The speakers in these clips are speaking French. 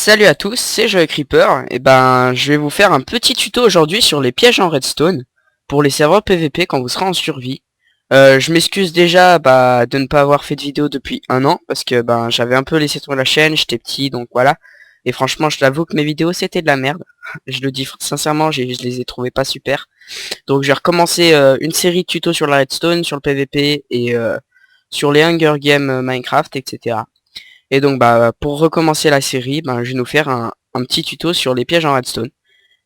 Salut à tous, c'est Joe Creeper, et ben je vais vous faire un petit tuto aujourd'hui sur les pièges en redstone pour les serveurs PVP quand vous serez en survie. Je m'excuse déjà de ne pas avoir fait de vidéo depuis un an parce que j'avais un peu laissé tomber la chaîne, j'étais petit donc voilà. Et franchement je l'avoue que mes vidéos c'était de la merde. Je le dis sincèrement, je les ai trouvées pas super. Donc j'ai recommencé une série de tutos sur la redstone, sur le PVP et sur les Hunger Games Minecraft, etc. Et donc pour recommencer la série, je vais nous faire un petit tuto sur les pièges en redstone.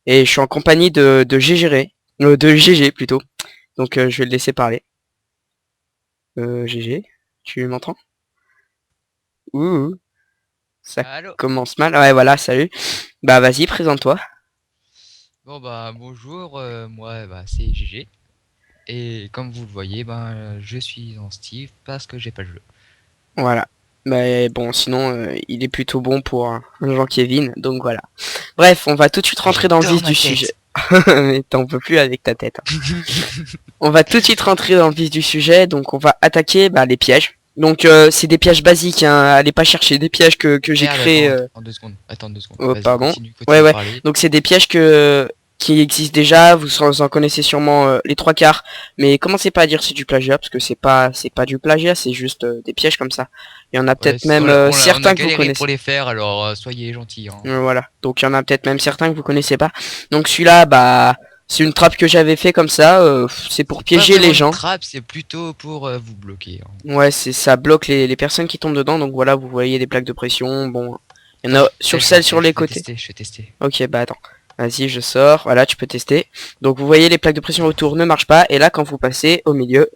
Et je suis en compagnie de GG, de GG plutôt. Donc je vais le laisser parler. GG, tu m'entends? Ouh, ça Allô. commence mal. Ouais voilà, salut. Bah vas-y, présente-toi. Bon bonjour, moi c'est GG et comme vous le voyez je suis en Steve parce que j'ai pas le jeu. Voilà. Mais bon, sinon il est plutôt bon pour un Jean Kevin, donc voilà. Bref, on va tout de suite rentrer dans le J'adore vif ma du sujet. tête. Mais t'en peux plus avec ta tête, hein. On va tout de suite rentrer dans le vif du sujet, donc on va attaquer les pièges. Donc c'est des pièges basiques, hein, allez pas chercher des pièges que j'ai Merde, créés. attends 2 secondes, attends 2 secondes. Oh, Vas-y, pardon. continue, Ouais continue de ouais. parler. Donc c'est des pièges qui existent déjà, vous en connaissez sûrement les trois quarts, mais commencez pas à dire c'est du plagiat parce que c'est pas du plagiat, c'est juste des pièges comme ça. Il y en a Ouais, peut-être même on a certains que vous galéré pour connaissez. les faire, alors soyez gentils, hein. Voilà. Donc il y en a peut-être même certains que vous connaissez pas. Donc celui-là c'est une trappe que j'avais fait comme ça, c'est pour C'est pas piéger vraiment les une gens. trappe, c'est plutôt pour vous bloquer, hein. Ouais, ça bloque les personnes qui tombent dedans, donc voilà, vous voyez des plaques de pression, bon, il y en Attends, a sur celles sur les côtés. je vais tester. Ok, bah attends, vas-y, je sors, voilà, tu peux tester. Donc vous voyez les plaques de pression autour ne marchent pas, et là quand vous passez au milieu,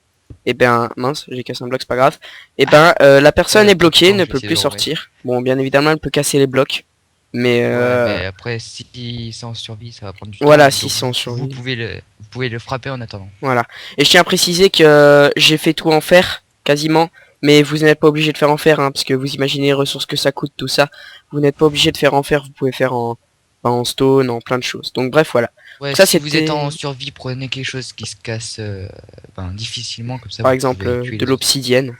et ben, mince, j'ai cassé un bloc, c'est pas grave, et Ah, la personne est bloquée, attends, ne je vais peut essayer de plus le remettre. sortir. Bon, bien évidemment, elle peut casser les blocs, mais Ouais, mais après si c'est en survie, ça va prendre du temps, voilà, donc s'ils sont en vous survie. pouvez vous pouvez le frapper en attendant. Voilà. Et je tiens à préciser que j'ai fait tout en fer, quasiment. Mais vous n'êtes pas obligé de faire en fer, hein, parce que vous imaginez les ressources que ça coûte, tout ça. Vous n'êtes pas obligé de faire en fer, vous pouvez faire en stone, en plein de choses. Donc bref, voilà. Ouais, Donc ça si vous êtes c'était, en survie, prenez quelque chose qui se casse difficilement, comme ça par vous exemple, pouvez tuer de les autres. l'obsidienne,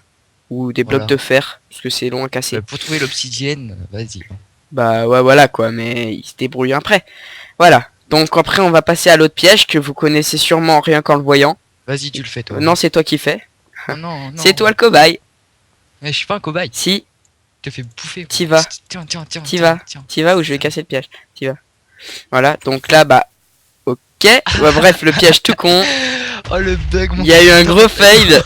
ou des blocs Voilà. de fer, parce que c'est long à casser. Pour trouver l'obsidienne, vas-y, hein. Bah ouais, voilà quoi, mais il se débrouille après. Voilà. Donc après, on va passer à l'autre piège que vous connaissez sûrement rien qu'en le voyant. Vas-y, tu le fais toi. Non, c'est toi qui fais. Non, non, C'est non. toi le cobaye. Mais je suis pas un cobaye. Si, Je te fais bouffer, moi. t'y vas. Tiens, tiens, tiens, T'y tiens, vas. tiens. T'y vas ou je vais Tiens. casser le piège. T'y vas. Voilà, donc là, ok. Ouais, bref, le piège tout con. Oh le bug, mon Il y a eu un putain. gros fail,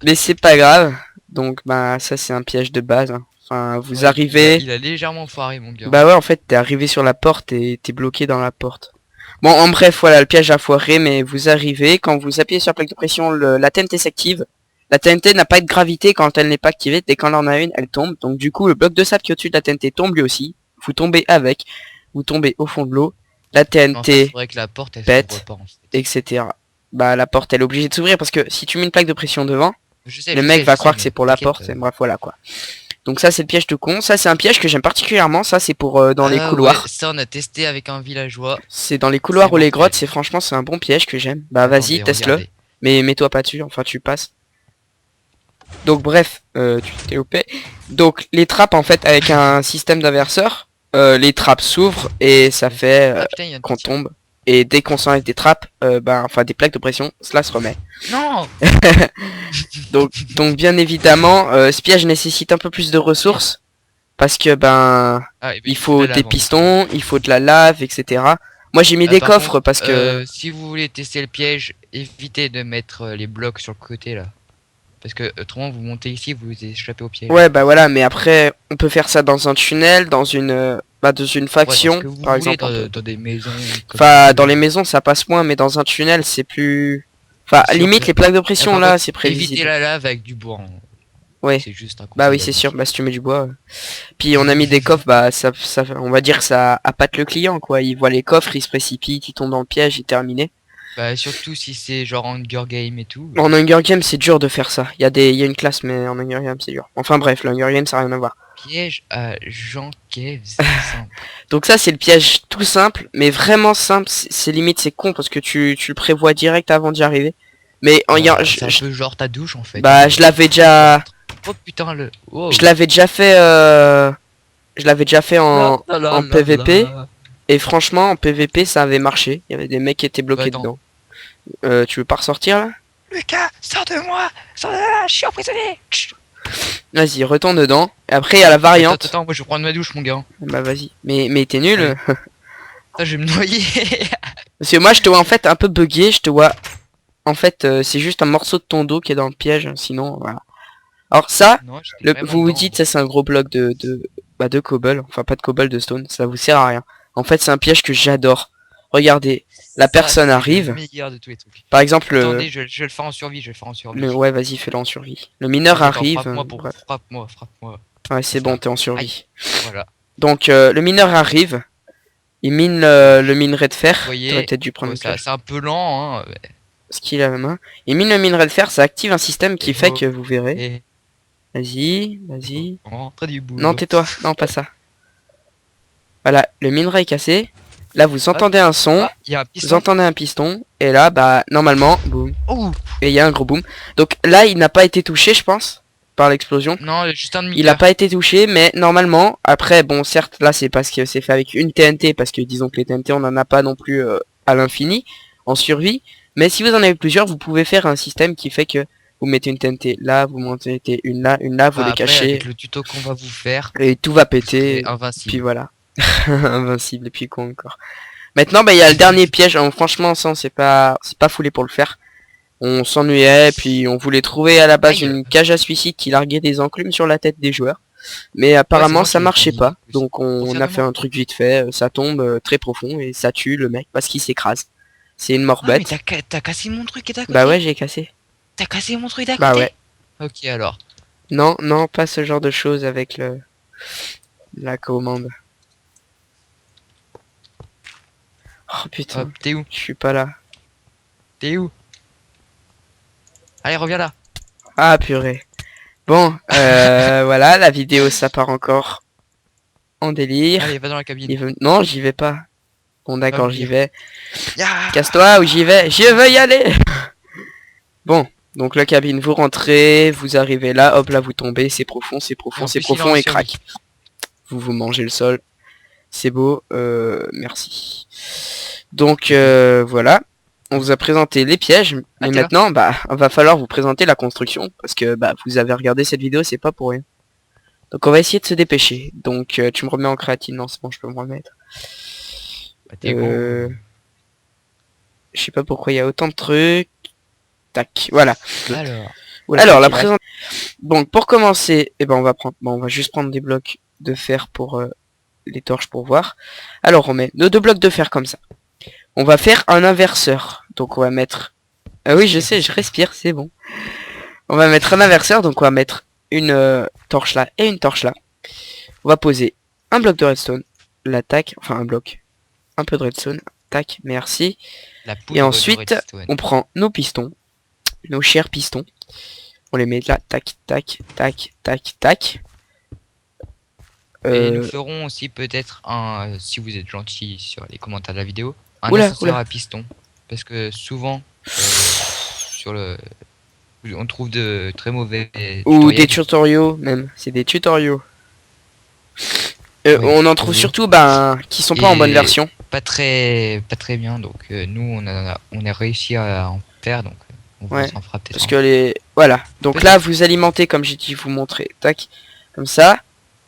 mais c'est pas grave. Donc, ça, c'est un piège de base, hein. Enfin, vous Ouais, arrivez. il a légèrement foiré, mon gars. Bah ouais, en fait, t'es arrivé sur la porte et t'es bloqué dans la porte. Bon, en bref, voilà, le piège a foiré, mais vous arrivez. Quand vous appuyez sur la plaque de pression, la TNT s'active. La TNT n'a pas de gravité quand elle n'est pas activée. Dès qu'on en a une, elle tombe. Donc, du coup, le bloc de sable qui est au-dessus de la TNT tombe lui aussi. Vous tombez avec. Vous tombez au fond de l'eau. La En fait, TNT faudrait que la porte elle s'ouvre pète, pas en fait. etc. Bah la porte elle est obligée de s'ouvrir parce que si tu mets une plaque de pression devant, le mec va Je sais, croire que c'est mais pour la t'inquiète. porte, et bref voilà quoi. Donc ça c'est le piège de con, ça c'est un piège que j'aime particulièrement, ça c'est pour dans les Ah ouais, couloirs. ça on a testé avec un villageois. C'est dans les C'est couloirs ou les grottes, mortel. c'est franchement c'est un bon piège que j'aime. Bah vas-y, Attendez, teste-le. regardez. Mais mets-toi pas dessus, enfin tu passes. Donc bref, tu t'es OP. Donc les trappes en fait avec un système d'inverseur, les trappes s'ouvrent et ça fait Ah putain, il y a un qu'on petit. tombe. Et dès qu'on s'enlève des trappes, enfin des plaques de pression, cela se remet. Non. Donc bien évidemment, ce piège nécessite un peu plus de ressources parce que Ah, et ben, il il faut de faut la des lave en plus, hein. pistons, il faut de la lave, etc. Moi j'ai mis des Par coffres contre, parce que si vous voulez tester le piège, évitez de mettre les blocs sur le côté là. Parce que autrement, vous montez ici, vous échappez au piège. ouais bah voilà, mais après on peut faire ça dans un tunnel, dans une Ouais, dans ce faction que vous par voulez, exemple. dans des maisons. Comme Enfin vous dans les voulez. maisons ça passe moins, mais dans un tunnel c'est plus. Enfin C'est sûr que. limite les plaques de pression Par là contre, c'est évitez prévisible. la lave avec du bois, hein. Ouais. C'est juste un Bah conseil oui à c'est vous. sûr, bah si tu mets du bois. Puis on a mis des coffres, on va dire que ça appâte le client quoi. Il voit les coffres, il se précipite, il tombe dans le piège, il est terminé. Bah, surtout si c'est genre Hunger Game et tout. En Hunger Games c'est dur de faire ça. Il y a une classe mais en Hunger Games c'est dur. Enfin bref, le Hunger Games ça n'a rien à voir. Piège à Jean Kev, c'est simple. Donc ça c'est le piège tout simple, mais vraiment simple. C'est limite c'est con parce que tu le prévois direct avant d'y arriver. Mais C'est un peu genre ta douche en fait, hein. bah je l'avais déjà Oh putain, le. Oh. je l'avais déjà fait Je l'avais déjà fait en, Là, là, en là, PVP. là. Et franchement, en PVP, ça avait marché. Il y avait des mecs qui étaient Bah, bloqués attends. dedans. Tu veux pas ressortir là? Lucas, sors de moi! Sors de là, je suis emprisonné! Chut. Vas-y, retourne dedans. Et après, il y a la Attends, variante. attends, moi je vais prendre ma douche, mon gars. Bah vas-y. Mais t'es nul. Allez. Ça, je vais me noyer. Parce que moi, je te vois en fait un peu bugué. Je te vois. En fait, c'est juste un morceau de ton dos qui est dans le piège. Sinon, voilà. Alors ça, Non, j'étais vraiment vous vous dedans. dites, ça c'est un gros bloc de cobble. Enfin, pas de cobble, de stone. Ça vous sert à rien. En fait, c'est un piège que j'adore. Regardez. La Ça, personne c'est le arrive. meilleur de tous les trucs. Par exemple, Attendez, je vais le faire en survie, je vais le faire en survie. ouais, vas-y, fais-le en survie. Le mineur Vas-y, attends, arrive. frappe-moi pour... Bref. Frappe-moi, frappe-moi. Ouais, c'est C'est bon, ça. t'es en Aïe, survie. voilà. Donc, le mineur arrive. Il mine le minerai de fer. Vous T'aurais voyez, peut-être dû prendre bon, une pioche. c'est un peu lent, hein. Ce qu'il a à la main. Il mine le minerai de fer, ça active un système qui Et fait oh, que vous verrez. et Vas-y, vas-y. rentre du Non, boulot. tais-toi. Non, pas ça. Voilà, le minerai est cassé. Là, vous Hop. entendez un son. Ah, il y a un Vous piston. entendez un piston. Et là, bah, normalement, boum. Oh, Et il y a un gros boom. Donc là, il n'a pas été touché, je pense, par l'explosion. non, juste un demi. Il a pas été touché, mais normalement, après, bon, certes, là, c'est parce que c'est fait avec une TNT, parce que disons que les TNT, on en a pas non plus à l'infini, en survie. Mais si vous en avez plusieurs, vous pouvez faire un système qui fait que vous mettez une TNT là, vous mettez une là, vous les Après, cachez, avec le tuto qu'on va vous faire, et tout va vous serez péter, puis invincible. voilà. Invincible, et puis quoi encore. Maintenant, bah, il y a le dernier piège, hein, franchement, ça, c'est pas foulé pour le faire. On s'ennuyait, puis on voulait trouver à la base Aïe. une cage à suicide qui larguait des enclumes sur la tête des joueurs. Mais Ouais, apparemment c'est moi ça qui marchait ai pas, dit aussi. donc on a fait Confirme-moi. un truc vite fait, ça tombe très profond et ça tue le mec parce qu'il s'écrase. C'est une mort Ah, mais bête. t'as cassé mon truc qui est à côté. Bah ouais, j'ai cassé. T'as cassé mon truc d'à Bah côté. ouais. Ok, alors. Non, non, pas ce genre de choses avec la commande. Oh putain, Hop, t'es où? je suis pas là. T'es où? Allez, reviens là. Ah purée. Bon, voilà, la vidéo ça part encore en délire. Allez, va dans la cabine. Non, j'y vais pas. Bon d'accord, Hop, j'y vais. Ya. Casse-toi ou j'y vais. Je veux y aller. Bon, donc la cabine, vous rentrez, vous arrivez là, hop là vous tombez, c'est profond, c'est Et profond, en c'est plus, il est profond en et survie. crac. Vous mangez le sol. C'est beau, merci. Donc voilà, on vous a présenté les pièges, Ah, mais t'es là? maintenant bah va falloir vous présenter la construction parce que bah vous avez regardé cette vidéo, c'est pas pour rien. Donc on va essayer de se dépêcher. Donc tu me remets en créatine, non c'est bon, je peux me remettre. Bah, t'es gros. Je sais pas pourquoi il y a autant de trucs. Tac, voilà. Alors. Alors la Ok. présentation. Donc pour commencer, eh ben on va juste prendre des blocs de fer pour les torches pour voir. Alors on met nos deux blocs de fer comme ça. On va faire un inverseur. Donc on va mettre. Ah oui, je sais, je respire, c'est bon. On va mettre un inverseur, donc on va mettre une torche là et une torche là. On va poser un bloc de redstone, l'attaque, enfin un bloc, un peu de redstone, tac, merci. La poudre Et de ensuite, redstone. on prend nos pistons, nos chers pistons. On les met là, tac, tac, tac, tac, tac. Et nous ferons aussi peut-être un, si vous êtes gentil sur les commentaires de la vidéo, un Oula, ascenseur oula. à piston. Parce que souvent, sur le, on trouve de très mauvais Ou des tutoriels. tutoriaux même, c'est des tutoriaux. Ouais, On en trouve tutoriaux. surtout ben, qui sont pas en bonne Et version. pas très bien. Donc nous, on a réussi à en faire. Donc on Ouais, vous en fera peut-être parce un. que les... Voilà, donc Peut-être. là vous alimentez comme j'ai dit vous montrer, tac, comme ça.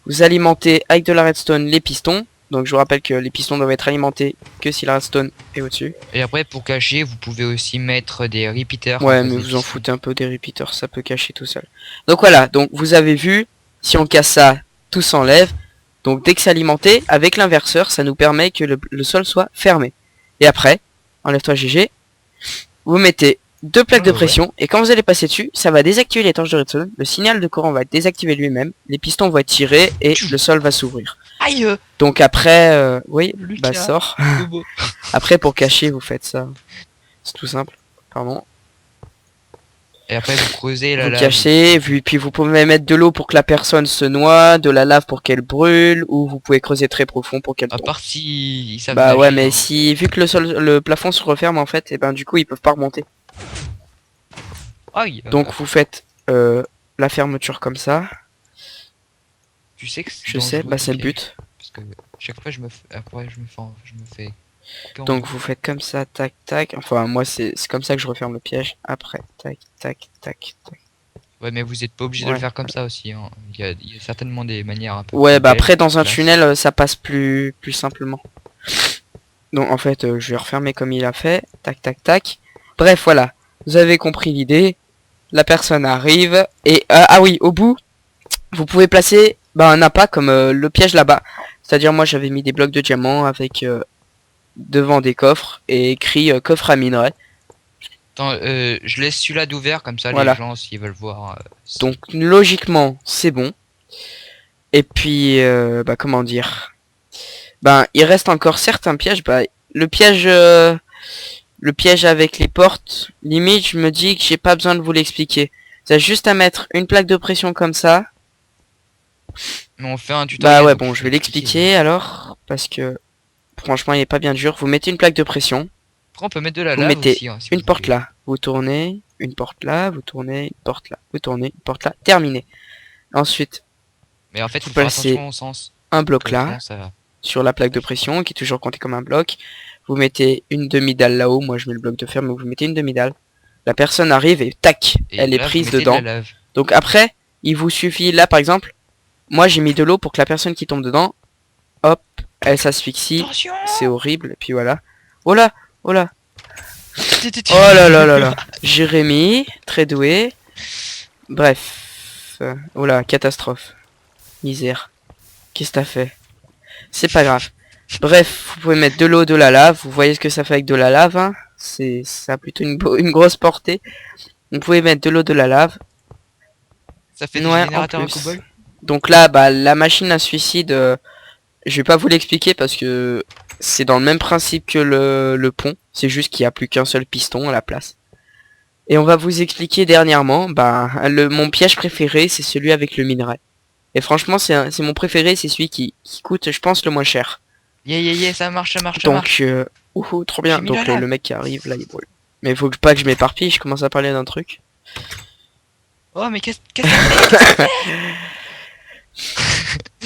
Vous alimentez avec de la redstone les pistons. Donc je vous rappelle que les pistons doivent être alimentés que si la redstone est au-dessus. Et après, pour cacher, vous pouvez aussi mettre des repeaters. Ouais, en face mais des vous en pistons. foutez un peu des repeaters, ça peut cacher tout seul. Donc voilà, donc vous avez vu, si on casse ça, tout s'enlève. Donc dès que c'est alimenté, avec l'inverseur, ça nous permet que le sol soit fermé. Et après, enlève-toi GG, vous mettez deux plaques de Ouais. pression, et quand vous allez passer dessus, ça va désactiver les torches de redstone, le signal de courant va être désactivé lui-même, les pistons vont être tirés, et le sol va s'ouvrir. Aïe, Donc après, oui, Lucas. bah sort. Bobo. Après pour cacher, vous faites ça. C'est tout simple. Pardon. Et après, vous creusez la Vous lave. cachez, puis vous pouvez mettre de l'eau pour que la personne se noie, de la lave pour qu'elle brûle, ou vous pouvez creuser très profond pour qu'elle À tombe. part si ils savent Bah ouais, nager, mais hein. si vu que le plafond se referme en fait, et ben du coup ils peuvent pas remonter. Aïe. Donc vous faites la fermeture comme ça. Tu sais que c'est Je sais, dangereux bah ton c'est le piège. but. Parce que chaque fois, après, je me fais. Donc vous faites comme ça, tac, tac. Enfin, moi c'est comme ça que je referme le piège. Après, tac, tac, tac, tac. Ouais, mais vous êtes pas obligé de le Ouais. faire comme ça aussi, hein. Il y a certainement des manières un peu Ouais, plus bah belles, après dans un classe. tunnel, ça passe plus simplement. Donc en fait, je vais refermer comme il a fait. Tac, tac, tac. Bref, voilà. Vous avez compris l'idée. La personne arrive et ah oui, au bout, vous pouvez placer bah, un appât comme le piège là-bas. C'est-à-dire moi j'avais mis des blocs de diamants avec devant des coffres et écrit coffre à minerai. Attends, je laisse celui-là d'ouvert, comme ça les Voilà. gens, s'ils veulent voir. Donc logiquement c'est bon. Et puis bah comment dire. Ben il reste encore certains pièges. Bah le piège avec les portes. Limite je me dis que j'ai pas besoin de vous l'expliquer. C'est juste à mettre une plaque de pression comme ça. Mais on fait un Bah tutoriel, ouais donc bon je je vais vais expliquer. l'expliquer alors parce que franchement il est pas bien dur. Vous mettez une plaque de pression. Après, on peut mettre de la Vous lave mettez aussi, hein, si vous une porte voulez. là, vous tournez, une porte là, vous tournez, une porte là, vous tournez, une porte là, terminé. Ensuite, Mais en fait, vous faut faire placez attention au sens. un bloc Que là, sinon, ça. sur la plaque de pression, qui est toujours compté comme un bloc. Vous mettez une demi-dalle là-haut, moi je mets le bloc de fer, mais vous mettez une demi-dalle. La personne arrive et tac, Et elle est là, vous prise mettez de la dedans. lave. Donc après, il vous suffit, là par exemple, moi j'ai mis de l'eau pour que la personne qui tombe dedans, hop, elle s'asphyxie, Attention! c'est horrible, et puis voilà. Oh là, oh là, Oh oh là là là là. Jérémy, très doué. Bref. Oh là, catastrophe. Misère. Qu'est-ce que t'as fait? C'est pas grave. Bref, vous pouvez mettre de l'eau, de la lave. Vous voyez ce que ça fait avec de la lave, hein. Ça a plutôt une grosse portée. Vous pouvez mettre de l'eau, de la lave. Ça fait du Ouais, en générateur à plus. cobble? Donc là, bah, la machine à suicide, je vais pas vous l'expliquer parce que c'est dans le même principe que le pont. C'est juste qu'il n'y a plus qu'un seul piston à la place. Et on va vous expliquer dernièrement, bah, mon piège préféré, c'est celui avec le minerai. Et franchement, c'est mon préféré, c'est celui qui coûte, je pense, le moins cher. Yeah, yeah, yeah, ça marche, ça marche, ça marche. Donc, trop bien. J'ai mis la Donc le lave. mec qui arrive, là, il brûle. Mais il faut pas que je m'éparpille, je commence à parler d'un truc. Oh, mais qu'est-ce que ça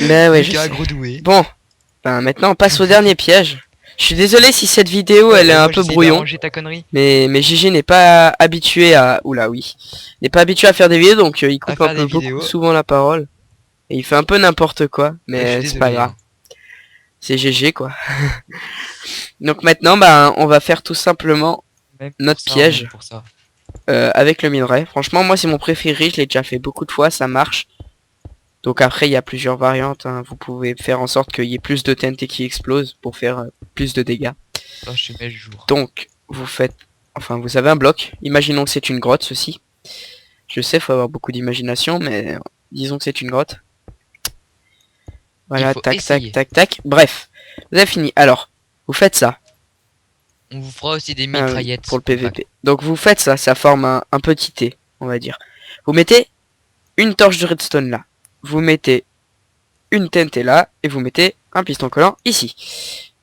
Mais ouais, je fait? Un sais. gros doué. Bon, ben maintenant on passe au dernier piège. Je suis désolé si cette vidéo, elle est un Moi, peu j'essaye brouillon. d'arranger ta connerie. Mais GG n'est pas habitué à... Oula, oui. N'est pas habitué à faire des vidéos, donc il À coupe un faire des peu beaucoup vidéos. souvent la parole. Et il fait un peu n'importe quoi, Je suis mais c'est pas désolé, grave. hein. C'est GG quoi. Donc maintenant, bah, on va faire tout simplement Même pour notre ça, piège même pour ça. avec le minerai. Franchement, moi c'est mon préféré, je l'ai déjà fait beaucoup de fois, ça marche. Donc après, il y a plusieurs variantes, hein. Vous pouvez faire en sorte qu'il y ait plus de TNT qui explose pour faire plus de dégâts. Attends, je te mets le jour. Donc, vous faites... Enfin, vous avez un bloc. Imaginons que c'est une grotte, ceci. Je sais, faut avoir beaucoup d'imagination, mais disons que c'est une grotte. Voilà, faut tac, essayer. tac, tac, tac. Bref, vous avez fini. Alors, vous faites ça On vous fera aussi des oui, mitraillettes. pour le PVP. Donc vous faites ça, ça forme un petit T, on va dire. Vous mettez une torche de redstone là. Vous mettez une TNT là, et vous mettez un piston collant ici.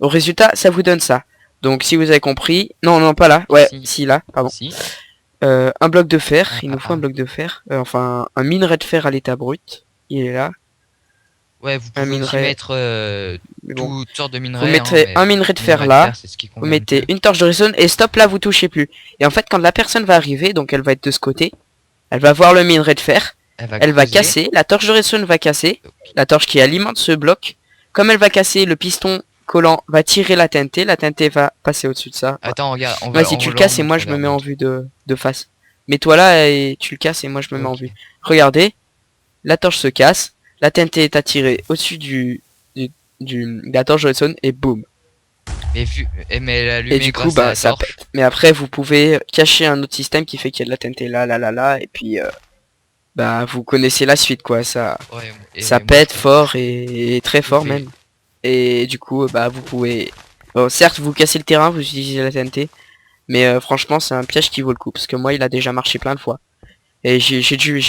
Au résultat, ça vous donne ça. Donc si vous avez compris... Non, non, pas là. Ouais, si là, pardon. Si. Un bloc de fer, il nous faut un bloc de fer. Enfin, un minerai de fer à l'état brut. Il est là. Ouais, vous Un pouvez aussi minerai. mettre Mais bon. toutes sortes de Vous minerais. mettrez un minerai de fer là. C'est ce qui Vous convient mettez le mieux. une torche de redstone et stop là, vous touchez plus. Et en fait, quand la personne va arriver, donc elle va être de ce côté, elle va voir le minerai de fer. Elle va creuser. casser. La torche de redstone va casser. La torche qui alimente ce bloc. Comme elle va casser, le piston collant va tirer la TNT. La TNT va passer au-dessus de ça. Attends, regarde, on va. Vas-y, tu le casses et moi je me mets en vue de face. Mets-toi là et tu le casses et moi je me mets en vue. Regardez, la torche se casse, la TNT est attirée au-dessus de la torche de redstone et boum. Mais elle a allumé Et du coup, grâce à bah la ça torche. pète. Mais après, vous pouvez cacher un autre système qui fait qu'il y a de la TNT là, là, là, là, et puis bah vous connaissez la suite quoi. Ça Ouais, pète fort et très fort fais- même. Et du coup, bah vous pouvez... Bon, certes, vous cassez le terrain, vous utilisez la TNT. Mais franchement, c'est un piège qui vaut le coup. Parce que moi, il a déjà marché plein de fois. Et j'ai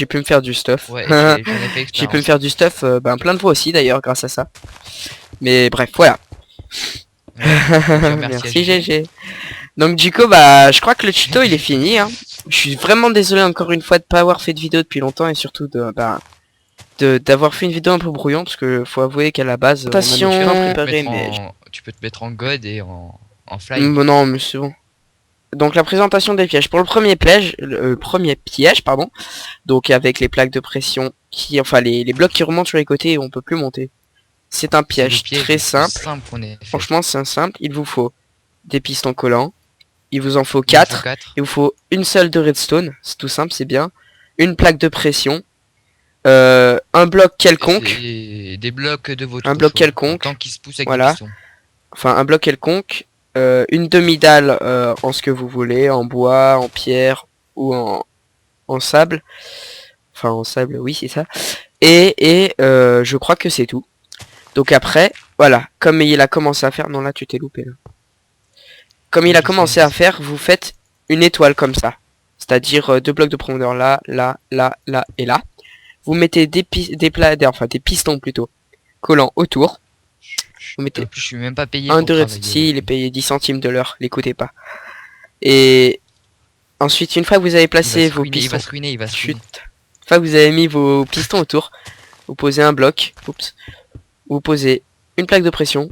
pu me faire du stuff. Ouais, j'en ai fait J'ai pu me expérience. faire du stuff ben, plein de fois aussi d'ailleurs grâce à ça. Mais bref, voilà. Merci Merci GG. Donc du coup, bah je crois que le tuto il est fini. Hein. Je suis vraiment désolé encore une fois de pas avoir fait de vidéo depuis longtemps et surtout de d'avoir fait une vidéo un peu brouillon parce que faut avouer qu'à la base, on a Tu bien peux préparé, te mettre mais tu peux te mettre en God et en Fly. non, mais c'est bon. Donc la présentation des pièges. Pour le premier piège, pardon. Donc avec les plaques de pression qui, enfin les blocs qui remontent sur les côtés et on peut plus monter. C'est un C'est le piège piège très le plus simple. simple qu'on ait fait. Franchement, c'est un simple. Il vous faut des pistons collants. Il vous en faut Il en faut 4. 4. Il vous faut une seule de redstone. C'est tout simple, c'est bien. Une plaque de pression. Un bloc quelconque. Et des blocs de votre Un bloc choix. quelconque. Tant qu'ils se poussent avec Voilà. des pistons. Enfin, un bloc quelconque. Une demi-dalle en ce que vous voulez. En bois, en pierre ou en sable. Enfin, en sable, oui, c'est ça. Et je crois que c'est tout. Donc après, voilà, comme il a commencé à faire... Non, là, tu t'es loupé, là. Comme il a commencé à faire, vous faites une étoile comme ça. C'est-à-dire 2 blocs de profondeur là, là, là, là et là. Vous mettez des pistons plutôt, collants autour. Vous mettez En plus, je suis même pas payé un pour de travailler. si, il est payé 10 centimes de l'heure, l'écoutez pas. Et ensuite, une fois que vous avez placé vos pistons... Il va se ruiner. Chut. Une fois que vous avez mis vos pistons autour, vous posez un bloc. Oups. Vous posez une plaque de pression,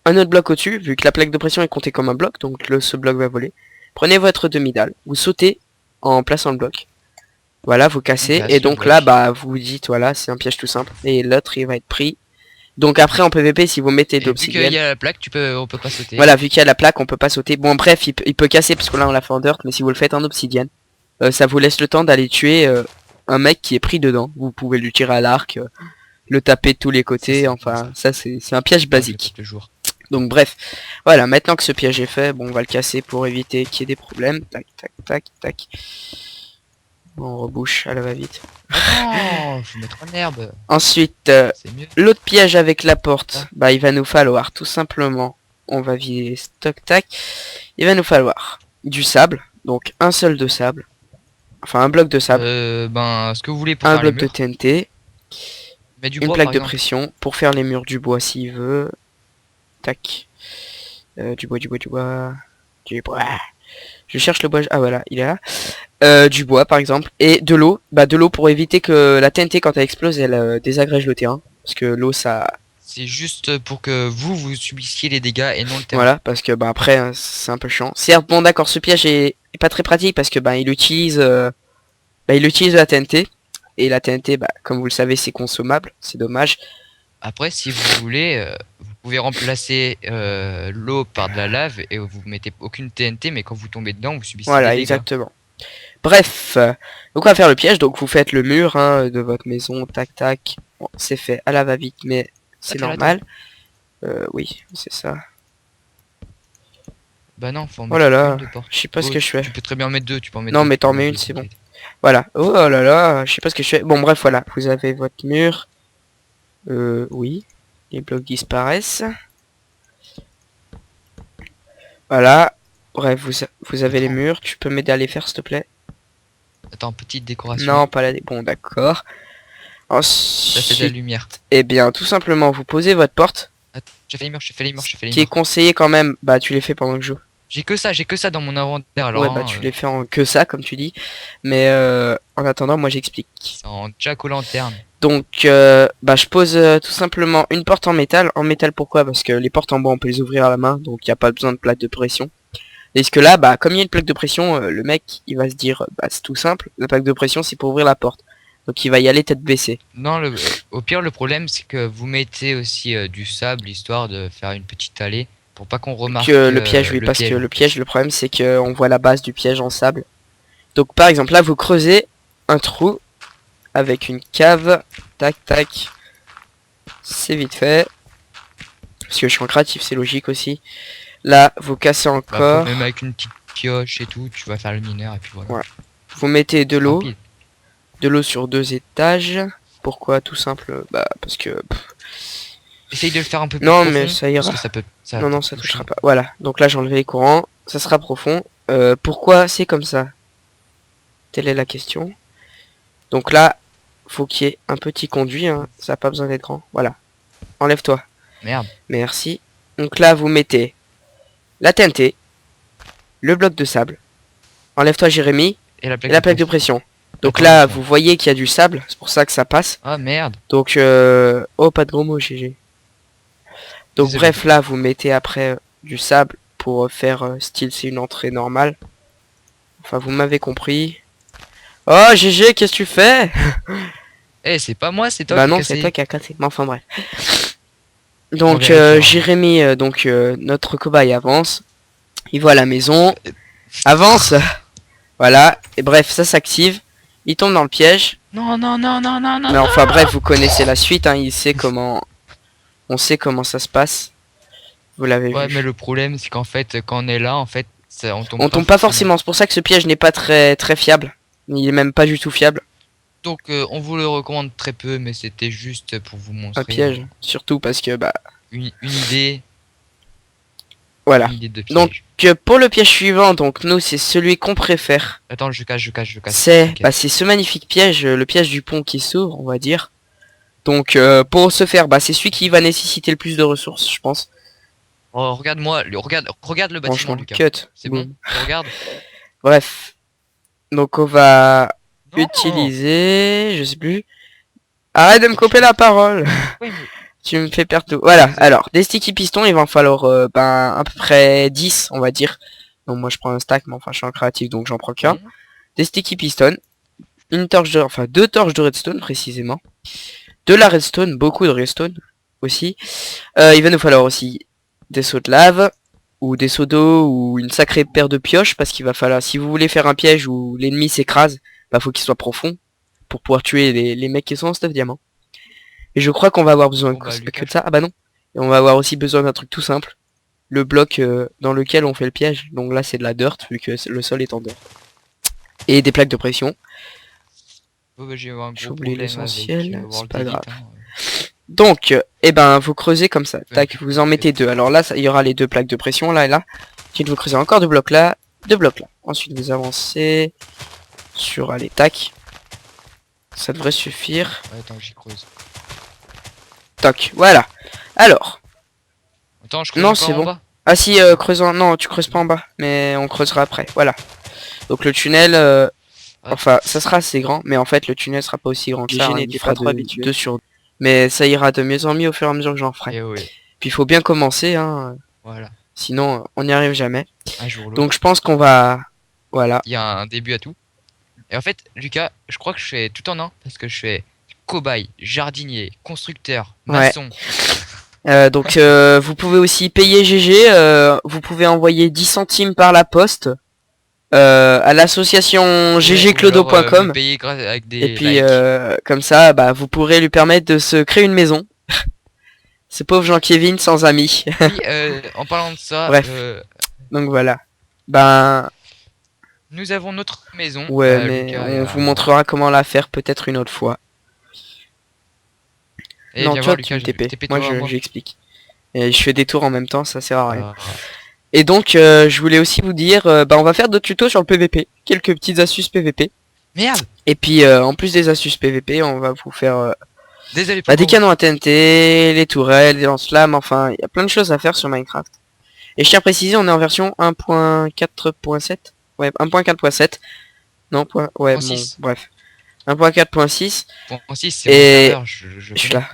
un autre bloc au-dessus, vu que la plaque de pression est comptée comme un bloc, donc ce bloc va voler. Prenez votre demi-dalle, vous sautez en plaçant le bloc. Voilà, vous cassez, et donc là, bah, vous vous dites, voilà, c'est un piège tout simple, et l'autre, il va être pris. Donc après, en PVP, si vous mettez de Vu qu'il y l'obsidienne... a la plaque, on peut pas sauter. Voilà, vu qu'il y a la plaque, on peut pas sauter. Bon, bref, il peut casser, parce que là, on l'a fait en dirt, mais si vous le faites en obsidienne, ça vous laisse le temps d'aller tuer un mec qui est pris dedans. Vous pouvez lui tirer à l'arc, le taper de tous les côtés, enfin, ça, c'est un piège basique. Donc bref, voilà, maintenant que ce piège est fait, bon, on va le casser pour éviter qu'il y ait des problèmes. Tac, tac, tac, tac. Bon, on rebouche, à la va-vite. Attends, faut mettre en herbe. Ensuite, l'autre piège avec la porte, bah il va nous falloir tout simplement, on va vider stock, tac. Il va nous falloir du sable, donc un seul de sable. Enfin, un bloc de sable. Ce que vous voulez pour un faire les bloc de murs. TNT. Du une bois, plaque de pression pour faire les murs, du bois s'il veut. Tac. Du bois. Je cherche le bois. Ah voilà, il est là. Du bois par exemple. Et de l'eau. Bah de l'eau pour éviter que la TNT quand elle explose elle désagrège le terrain. Parce que l'eau ça... C'est juste pour que vous subissiez les dégâts et non le terrain. Voilà, parce que bah après hein, c'est un peu chiant. Certes bon d'accord, ce piège est pas très pratique parce que bah il utilise la TNT. Et la TNT, bah, comme vous le savez, c'est consommable, c'est dommage. Après, si vous voulez, vous pouvez remplacer l'eau par de la lave et vous mettez aucune TNT, mais quand vous tombez dedans, vous subissez des dégâts. Voilà, exactement. Bref, donc on va faire le piège, donc vous faites le mur hein, de votre maison, tac tac. Bon, c'est fait à la va-vite, mais c'est normal. Oui, c'est ça. Bah non, faut en mettre oh là là, une de porte. Je sais pas ce que je fais. Tu peux très bien en mettre deux, tu peux en mettre non, deux, mais t'en mets une, c'est bon. Voilà. Oh là là, je sais pas ce que je fais. Bon, bref, voilà. Vous avez votre mur. Oui. Les blocs disparaissent. Voilà. Bref, vous avez les murs. Tu peux m'aider à les faire, s'il te plaît? Attends, petite décoration. Non, pas la... Bon, d'accord. Ensuite... Ça fait de la lumière. Eh bien, tout simplement, vous posez votre porte. Attends, j'ai fait les murs. Qui est conseillé quand même. Bah, tu les fais pendant que je joue. J'ai que ça dans mon inventaire. Alors, ouais, bah tu les fais en que ça, comme tu dis. Mais en attendant, moi j'explique. C'est en jack-o'-lanterne. Donc, bah je pose tout simplement une porte en métal. En métal pourquoi? Parce que les portes en bois on peut les ouvrir à la main, donc il n'y a pas besoin de plaque de pression. Et ce que là, bah comme il y a une plaque de pression, le mec il va se dire, bah c'est tout simple, la plaque de pression c'est pour ouvrir la porte. Donc il va y aller tête baissée. Non, au pire le problème c'est que vous mettez aussi du sable, histoire de faire une petite allée. Pour pas qu'on remarque le piège, oui, parce que le piège, le problème c'est que on voit la base du piège en sable. Donc par exemple là vous creusez un trou avec une cave, tac tac, c'est vite fait. Parce que je suis en créatif, c'est logique aussi. Là vous cassez encore. Même avec une petite pioche et tout, tu vas faire le mineur et puis voilà. Ouais. Vous mettez de l'eau sur 2 étages. Pourquoi? Tout simple, bah parce que... Essaye de le faire un peu plus non, profond, mais ça ira. Parce que non, ça touchera pas. Voilà, donc là j'ai enlevé les courants, ça sera profond. Pourquoi c'est comme ça? Telle est la question. Donc là, faut qu'il y ait un petit conduit, hein. Ça n'a pas besoin d'être grand. Voilà. Enlève-toi. Merde. Merci. Donc là, vous mettez la TNT, le bloc de sable. Enlève-toi, Jérémy. Et la plaque, de pression. Donc Attends, là, attends. vous voyez qu'il y a du sable, c'est pour ça que ça passe. Ah merde. Donc, oh, pas de gros mots, GG. Donc Désolé. bref, là, vous mettez après du sable pour faire style, c'est une entrée normale. Enfin, vous m'avez compris. Oh, GG, qu'est-ce que tu fais? Eh, c'est pas moi, c'est toi Bah qui non, as c'est cassé. toi qui as cassé. Mais enfin, bref. On Donc, vérifiera. Jérémy, notre cobaye avance. Il voit la maison. Avance. Voilà. Et bref, ça s'active. Il tombe dans le piège. Non, non, non, non, non, non. Mais enfin, bref, vous connaissez la suite. Hein, il sait comment... On sait comment ça se passe. Vous l'avez Ouais, vu. mais le problème, c'est qu'en fait, quand on est là, en fait, on tombe On tombe pas forcément. C'est pour ça que ce piège n'est pas très fiable. Il est même pas du tout fiable. Donc, on vous le recommande très peu, mais c'était juste pour vous montrer Un piège. Surtout parce que, bah, une idée, voilà. une idée de piège. Donc, pour le piège suivant, donc nous, c'est celui qu'on préfère. Attends, je cache. C'est T'inquiète. bah, c'est ce magnifique piège, le piège du pont qui s'ouvre, on va dire. Donc, pour ce faire, bah, c'est celui qui va nécessiter le plus de ressources, je pense. Oh, regarde-moi, regarde le bâtiment, Franchement, Lucas. cut. C'est Boum. bon, tu regardes. Bref. Donc, on va Non. utiliser... Je sais plus. Arrête de me couper la parole. Oui, mais- Tu me fais perdre tout. Voilà, alors, des sticky pistons, il va en falloir ben, à peu près 10, on va dire. Donc moi je prends un stack, mais enfin je suis un créatif, donc j'en prends qu'un. Mhm. Des sticky pistons, une torche de... enfin 2 torches de redstone précisément. De la redstone, beaucoup de redstone aussi. Il va nous falloir aussi des seaux de lave, ou des seaux d'eau, ou une sacrée paire de pioches, parce qu'il va falloir, si vous voulez faire un piège où l'ennemi s'écrase, bah faut qu'il soit profond, pour pouvoir tuer les mecs qui sont en stuff diamant. Et je crois qu'on va avoir besoin Bon, bah, que Lucas, de ça. Ah bah non. Et on va avoir aussi besoin d'un truc tout simple. Le bloc dans lequel on fait le piège. Donc là c'est de la dirt vu que le sol est en dirt. Et des plaques de pression. oh, bah, j'ai eu un J'ai gros oublié problème l'essentiel, avec c'est World pas Edit, grave. hein. Donc, eh ben vous creusez comme ça. Ouais, Tac, vous en mettez 2. Alors là, il y aura les 2 plaques de pression là et là. Ensuite vous creusez encore 2 blocs là, 2 blocs là. Ensuite vous avancez sur allez tac. Ça devrait suffire. Ouais, attends, j'y creuse. Toc, voilà. Alors, Attends, je creuse non encore c'est en bon. bas. Ah si, creusant, non tu creuses pas en bas, mais on creusera après, voilà. Donc le tunnel, Ah, enfin ça sera assez grand, mais en fait le tunnel sera pas aussi grand que ça, hein, n'était il fera pas trop habitué. 2 sur 2. Mais ça ira de mieux en mieux au fur et à mesure que j'en ferai. eh ouais, Puis il faut bien commencer, hein, voilà. sinon on n'y arrive jamais. Un jour ou l'autre. Donc je pense qu'on va, voilà. Il y a un début à tout. Et en fait, Lucas, je crois que je fais tout en un parce que je fais cobaye, jardinier, constructeur, Ouais. maçon. Donc vous pouvez aussi payer GG, vous pouvez envoyer 10 centimes par la poste à l'association Ou alors, me ggclodo.com. payer avec des Et puis likes. comme ça, bah vous pourrez lui permettre de se créer une maison. Ce pauvre Jean-Kévin sans amis. Puis, en parlant de ça, Bref. Donc voilà. Ben nous avons notre maison. ouais, mais Lucas on vous montrera comment la faire peut-être une autre fois. Et Non, viens toi voir, tu Lucas, me TP. TP Moi toi, moi. j'explique. Et je fais des tours en même temps, ça sert à rien. Ah, Et donc je voulais aussi vous dire, bah on va faire d'autres tutos sur le PVP. Quelques petites astuces PVP. merde. Et puis en plus des astuces PVP, on va vous faire Désolé. bah, des Paco. canons à TNT, les tourelles, les lance-flammes, enfin il y a plein de choses à faire sur Minecraft. Et je tiens à préciser, on est en version 1.4.7. Ouais, 1.4.7. Non, ouais, bon, 1.6. bref. 1.4.6. Bon, si, c'est Et- mon serveur, je Je suis connais. là.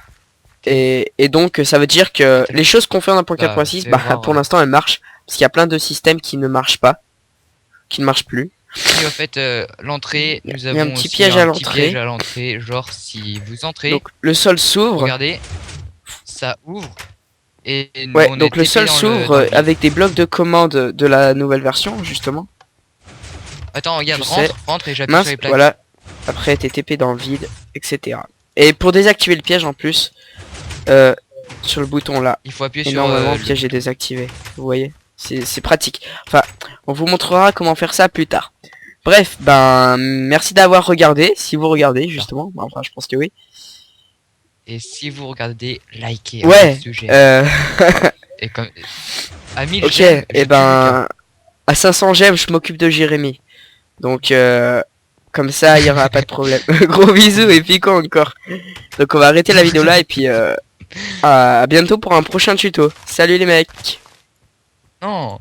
Et donc ça veut dire que les choses qu'on fait en 1.4.6, Bah, bah fais voir, pour l'instant elles marchent. Parce qu'il y a plein de systèmes qui ne marchent pas. Qui ne marchent plus. Puis en fait, l'entrée, nous y a avons un petit aussi piège à un petit l'entrée. piège à l'entrée. Genre, si vous entrez, Donc le sol s'ouvre. regardez, ça ouvre. Et Ouais, on donc est le TP sol dans s'ouvre dans le vide. avec des blocs de commande de la nouvelle version justement. Attends, regarde, je sais. rentre et j'appuie Mince, sur les plaques. voilà. Après t'es TP dans le vide, etc. Et pour désactiver le piège en plus, sur le bouton là, Il faut appuyer et sur normalement le le piège est bouton. désactivé. Vous voyez, c'est pratique. Enfin, on vous montrera comment faire ça plus tard. Bref, ben merci d'avoir regardé, si vous regardez justement. Enfin, je pense que oui. Et si vous regardez, likez. Ouais. Sujet. Euh... Et comme à 1000 ok. j'aime, je Et tue ben à 500 j'aime, je m'occupe de Jérémy. Donc comme ça, il y aura pas de problème. Gros bisous et puis quoi encore. Donc on va arrêter la vidéo là et puis à bientôt pour un prochain tuto. Salut les mecs. Lucas. Non.